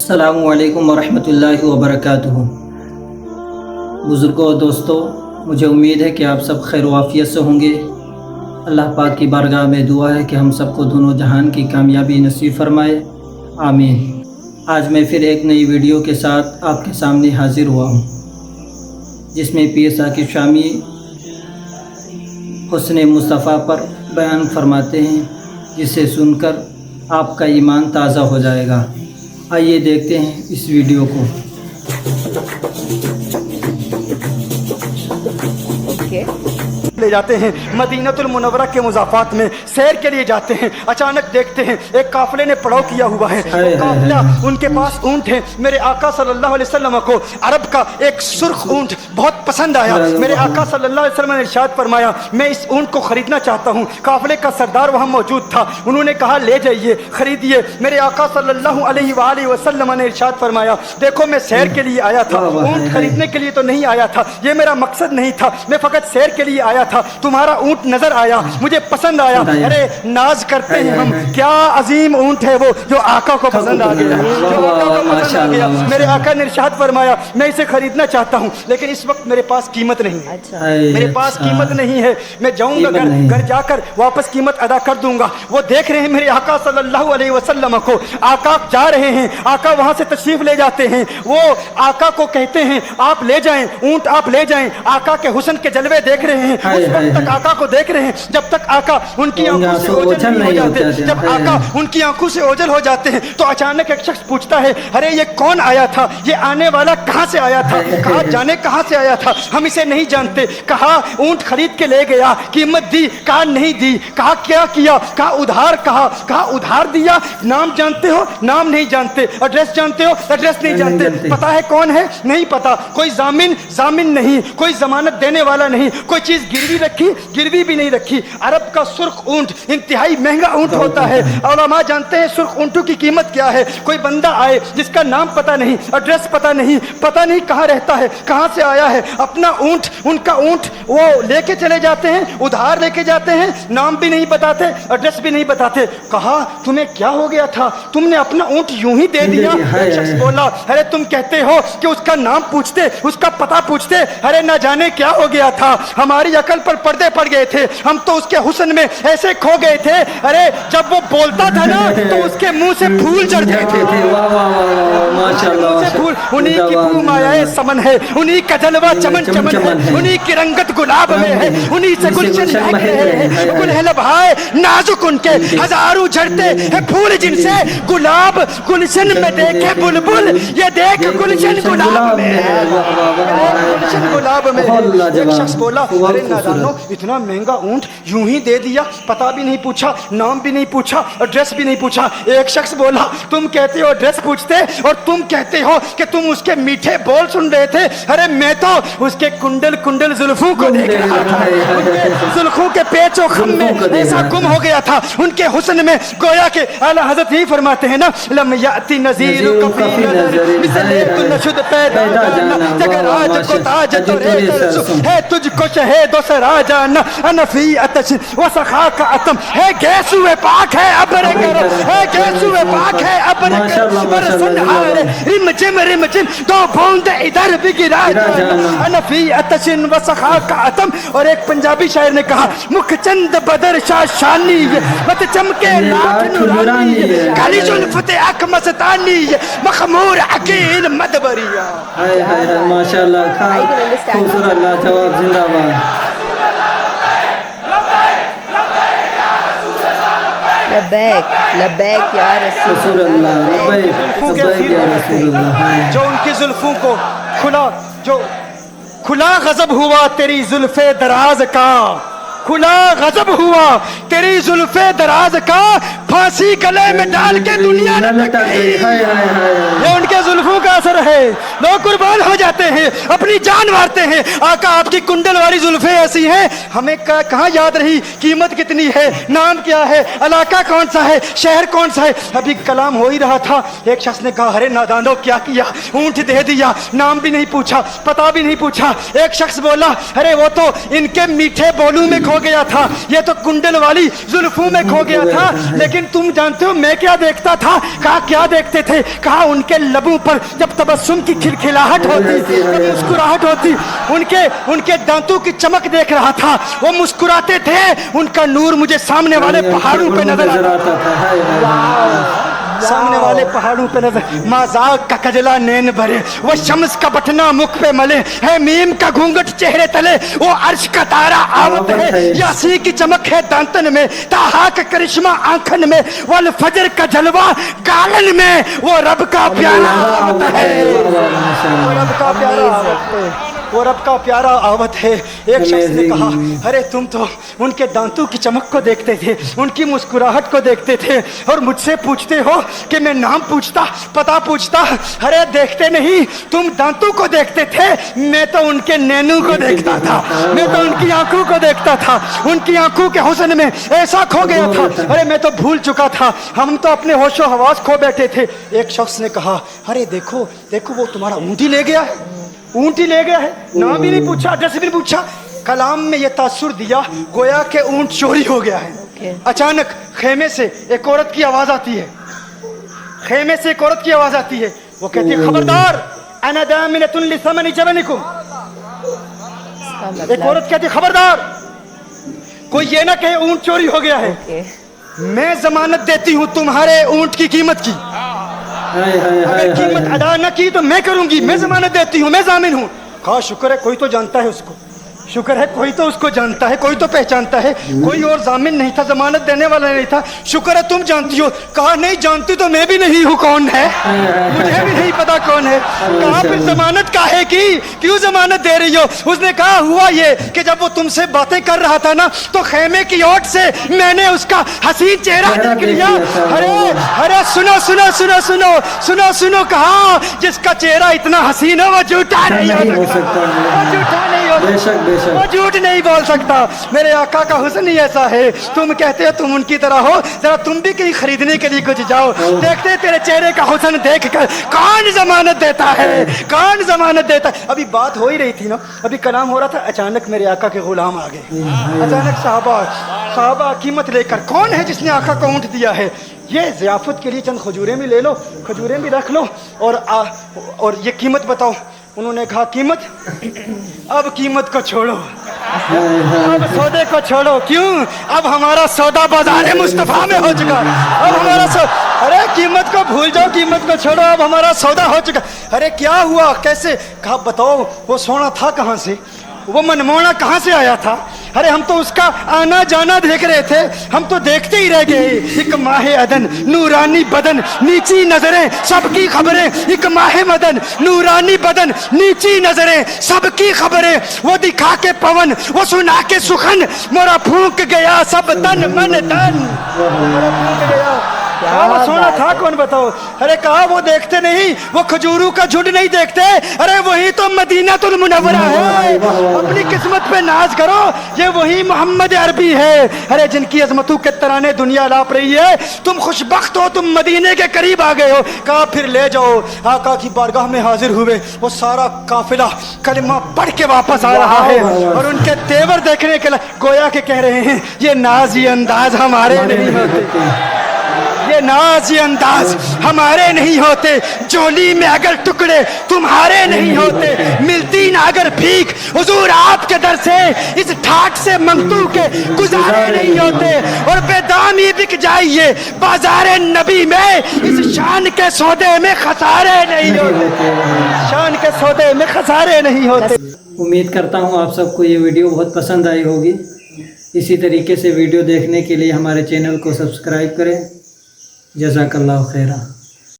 अस्सलामु अलैकुम वरहमतुल्लाहि वबरकातुहू। बुज़ुर्गों और दोस्तों, मुझे उम्मीद है कि आप सब खैर वाफ़ियत से होंगे। अल्लाह पाक की बारगाह में दुआ है कि हम सबको दोनों जहान की कामयाबी नसीब फरमाए, आमीन। आज मैं फिर एक नई वीडियो के साथ आपके सामने हाज़िर हुआ हूँ, जिसमें पीर साकिब शामी हुस्न मुस्तफ़ा पर बयान फरमाते हैं, जिसे सुनकर आपका ईमान ताज़ा हो जाएगा। आइए देखते हैं इस वीडियो को। ले जाते हैं मदीनतुल मुनव्वरा के मुज़ाफ़ात में सैर के लिए जाते हैं। अचानक देखते हैं एक काफ़िले ने पड़ाव किया हुआ है। काफ़िला, उनके पास ऊँट है। मेरे आका सल्लल्लाहु अलैहि वसल्लम को अरब का एक सुर्ख ऊँट बहुत पसंद आया। मेरे आका सल्लल्लाहु अलैहि वसल्लम ने इरशाद फरमाया, मैं इस ऊँट को खरीदना चाहता हूँ। काफ़िले का सरदार वहाँ मौजूद था। उन्होंने कहा, ले जाइए, खरीदिए। मेरे आका सल्लल्लाहु अलैहि वसल्लम ने इरशाद फरमाया, देखो मैं सैर के लिए आया था, ऊँट खरीदने के लिए तो नहीं आया था, ये मेरा मकसद नहीं था, मैं फ़कत सैर के लिए आया था। तुम्हारा ऊँट नजर आया, मुझे पसंद आया। अरे नाज करते हैं हम, क्या अजीम ऊँट है वो जो आका को पसंद आ गया। मेरे आका ने इरशाद फरमाया, मैं इसे खरीदना चाहता हूँ, लेकिन इस वक्त मेरे पास कीमत नहीं है। मेरे पास कीमत नहीं है। मैं जाऊंगा घर जाकर वापस कीमत अदा कर दूंगा। वो देख रहे हैं मेरे आका सल्लल्लाहु अलैहि वसल्लम को। आका जा रहे हैं, आका वहां से तशरीफ ले जाते हैं। वो आका को कहते हैं, आप ले जाएं ऊँट, आप ले जाएं। आका के हुस्न के जलवे देख रहे हैं। उस वक्त तक आका को देख रहे हैं, जब तक आका उनकी आंखों से ओझल नहीं हो जाते। जब आका उनकी आंखों से ओझल हो जाते हैं तो अचानक एक शख्स पूछता है, अरे ये कौन आया था, ये आने वाला कहाँ से आया था, कहा जाने कहाँ से आया था, हम इसे नहीं जानते। कहा ऊँट खरीद के ले गया, कीमत दी, कहा नहीं दी। कहा क्या किया, कहा उधार, कहा उधार दिया। नाम जानते हो, नाम नहीं जानते। एड्रेस जानते हो, एड्रेस नहीं जानते। पता है कौन है, नहीं पता। कोई जामिन नहीं, कोई जमानत देने वाला नहीं, कोई चीज गिरवी रखी, गिरवी भी नहीं रखी। अरब का सुर्ख ऊंट इंतहाई महंगा ऊंट होता है। उलमा जानते हैं सुर्ख ऊंटों की कीमत क्या है। कोई बंदा आए जिसका नाम पता नहीं, एड्रेस पता नहीं कहाँ रहता है, कहाँ से आया है, अपना ऊंट, उनका ऊंट वो लेके चले जाते हैं, उधार लेके जाते हैं, नाम भी नहीं बताते, एड्रेस भी नहीं बताते। कहा तुम्हें क्या हो गया था, तुमने अपना ऊंट यूं ही दे दिया। एक शख्स बोला, अरे तुम कहते हो कि उसका नाम पूछते, उसका पता पूछते, अरे ना जाने क्या हो गया था, हमारी अकल पर पर्दे पड़ गए थे, हम तो उसके हुस्न में ऐसे खो गए थे। अरे जब वो बोलता था ना तो उसके मुंह से फूल चढ़ते थे। फूल उन्हीं की फूल माया समन है, उन्हीं का जलवा चमन चमन है, उन्हीं की रंगत गुलाब में है, उन्हीं से गुलशन महक रहे हैं। गुल है लभाए नाजुक उनके, हजारों झड़ते हैं फूल जिनसे गुलाब गुलशन में देखे बुलबुल, ये देख गुलशन गुलाब में है, गुलशन गुलाब में है। एक शख्स बोला, अरे नादानो, इतना महंगा ऊंट यूं ही दे दिया, पता भी नहीं पूछा, नाम भी नहीं पूछा, एड्रेस भी नहीं पूछा। एक शख्स बोला, तुम कहते हो एड्रेस पूछते और तुम कहते हो कि तुम उसके मीठे बोल सुन रहे थे। अरे मैं तो उसके कुंडल कुंडल जुल्फों को देख रहा था, उनके जुल्फों के पेचो खम में ऐसा गुम हो गया था उनके हुस्न में। गोया के आला हज़रत ही फरमाते हैं ना, लम याती नज़ीर कफ़ी मिसले तु नशुद पैदा जगर आज को ताज तो है तुझको शहेदो से राजाना अनफी अतश वसखा का अतम है। गैसुए पाक है अबरे करो, है गैसुए पाक है अबरे करो, बरसन हारे रिम जिम दो बूंद इधर भी गिरा अनफी अतशिन वसखा का अतम। और एक पंजाबी शायर ने कहा, मुखचंद बदर शाह शानी मत चमके लाख नूरानी, काली जुल्फते अख मस्तानी, मखमूर अकील मदबरिया। हाय हाय हाय, माशाल्लाह, खूबसूरत, लाजवाब, जिंदाबाद। लब्बैक लब्बैक या रसूल अल्लाह, लब्बैक या रसूल अल्लाह। जो उनकी जुल्फों को खुला गजब हुआ तेरी जुल्फे दराज का, खुला गजब हुआ तेरी जुल्फे दराज का, फांसी गले में डाल के दुनिया न लटक गई। ये उनके जुल्फों का असर है। है, लोग कुर्बान हो जाते हैं, अपनी जान मारते हैं। आका आपकी कुंडल वाली जुल्फे ऐसी हैं, हमें कहाँ याद रही कीमत कितनी है, नाम क्या है, इलाका कौन सा है, शहर कौन सा है। अभी कलाम हो ही रहा था, एक शख्स ने कहा अरे नादानो क्या किया, ऊंट दे दिया, नाम भी नहीं पूछा, पता भी नहीं पूछा। एक शख्स बोला अरे वो तो इनके मीठे बोलू में खो गया था, ये तो कुंडल वाली जुल्फों में खो गया था। लेकिन तुम जानते हो मैं क्या देखता था? कहा क्या देखते थे? कहा उनके लबों पर जब तबस्सुम की खिलखिलाहट होती, जब मुस्कुराहट होती, उनके दांतों की चमक देख रहा था, वो मुस्कुराते थे, उनका नूर मुझे सामने वाले पहाड़ों पे नजर आता था। सामने वाले पहाड़ों पे नजर, माजाक का कजला नैन भरे, वो शम्स का बटना मुख पे मले, है मीम का घूंघट चेहरे तले, वो अर्श का तारा आवत है, यासी की चमक है दांतन में, ताहा का करिश्मा आंखन में, वल फजर का जलवा गालन में, वो रब का प्यारा आवत है, वो रब का प्यारा आवत है, वो रब का प्यारा आवत है। एक शख्स ने कहा अरे तुम तो उनके दांतों की चमक को देखते थे, उनकी मुस्कुराहट को देखते थे, और मुझसे पूछते हो कि मैं नाम पूछता, पता पूछता। अरे देखते नहीं, तुम दांतों को देखते थे, मैं तो उनके नैनों को देखता था, मैं तो उनकी आंखों को देखता था, उनकी आंखों के हुस्न में ऐसा खो गया था, अरे मैं तो भूल चुका था, हम तो अपने होशो हवास खो बैठे थे। एक शख्स ने कहा अरे देखो देखो वो तुम्हारा ऊँट ही ले गया है, ऊँट ही ले गया है, नाम भी नहीं पूछा, एड्रेस भी नहीं पूछा। कलाम में ये तासुर दिया गोया के ऊँट चोरी हो गया है। अचानक खेमे से एक औरत की आवाज आती है, खेमे से एक औरत की आवाज आती है, वो कहती है खबरदार अना दामिनतुन लिसमनि जबनिकुम। एक औरत कहती है खबरदार, कोई ये ना कहे ऊँट चोरी हो गया है, मैं जमानत देती हूँ तुम्हारे ऊँट की कीमत की, अगर कीमत अदा न की तो मैं करूंगी, मैं जमानत देती हूँ, मैं जामिन हूँ। कहा शुक्र है कोई तो जानता है उसको, शुक्र है कोई तो उसको जानता है, कोई तो पहचानता है, कोई और जामिन नहीं था, जमानत देने वाला नहीं था, शुक्र है तुम जानती हो। कहा नहीं जानती तो मैं भी नहीं हूँ, कौन है मुझे भी नहीं पता कौन है। कहा फिर जमानत काहे की, क्यों जमानत दे रही हो? उसने कहा हुआ ये कि जब वो तुमसे बातें कर रहा था ना, तो खेमे की ओट से मैंने उसका हसीन चेहरा देख लिया। अरे अरे सुनो सुनो सुनो सुनो सुनो सुनो, कहा जिसका चेहरा इतना हसीन है वो झूठा नहीं हो सकता, वो झूठा नहीं हो सकता, वो झूठ नहीं बोल सकता। मेरे आका का हुस्न ही ऐसा है, तुम कहते हो तुम उनकी तरह हो, जरा तुम भी कहीं खरीदने के लिए कुछ जाओ, देखते तेरे चेहरे का हुस्न देखकर कौन जमानत देता है, कौन जमानत देता है। अभी बात हो ही रही थी ना, अभी कलाम हो रहा था, अचानक मेरे आका के गुलाम आ गए, अचानक साहबा कीमत लेकर, कौन है जिसने आका को ऊँट दिया है? ये ज़ियाफत के लिए चंद खजूरें भी ले लो, खजूरें भी रख लो, और ये कीमत बताओ। उन्होंने कहा कीमत, अब कीमत को छोड़ो, अब सौदे को छोड़ो। क्यों? अब हमारा सौदा बाजार मुस्तफा में हो चुका, अब हमारा अरे कीमत को भूल जाओ, कीमत को छोड़ो, अब हमारा सौदा हो चुका। अरे क्या हुआ, कैसे? कहा बताओ वो सोना था कहाँ से, वो मनमोहना कहाँ से आया था? अरे हम तो उसका आना जाना देख रहे थे, हम तो देखते ही रह गए। एक माहे अदन नूरानी बदन नीची नजरें सबकी खबरें, एक माहे मदन नूरानी बदन नीची नजरें सबकी खबरें, वो दिखा के पवन वो सुना के सुखन, मोरा फूंक गया सब तन मन तन, मोरा फूंक गया। वो सोना था कौन बताओ? अरे कहा वो देखते नहीं, वो खजूरों का झुंड नहीं देखते, अरे वही तो मदीनातुल मुनव्वरा है। अपनी किस्मत पे नाज करो, ये वही मोहम्मद अरबी है, अरे जिनकी अजमतों के तराने दुनिया लाप रही है। तुम खुशबख्त हो, तुम मदीने के करीब आ गए हो। कहा फिर ले जाओ। आका की बारगाह में हाजिर हुए, वो सारा काफिला कलिमा पढ़ के वापस आ रहा है, और उनके तेवर देखने के लिए गोया के कह रहे हैं ये नाज ये अंदाज हमारे नहीं होते, ये नाज ये अंदाज हमारे नहीं होते, जोली में अगर टुकड़े तुम्हारे नहीं होते, मिलती ना अगर भीख हुजूर आपके दर से, इस ठाट से मंगतू के गुजारे नहीं होते, और बेदामी बिक जाइए बाजारे नबी में, इस शान के सौदे में खसारे नहीं होते, शान के सौदे में खसारे नहीं होते। उम्मीद करता हूँ आप सबको ये वीडियो बहुत पसंद आई होगी। इसी तरीके से वीडियो देखने के लिए हमारे चैनल को सब्सक्राइब करें। जज़ाकल्लाहु खैरा।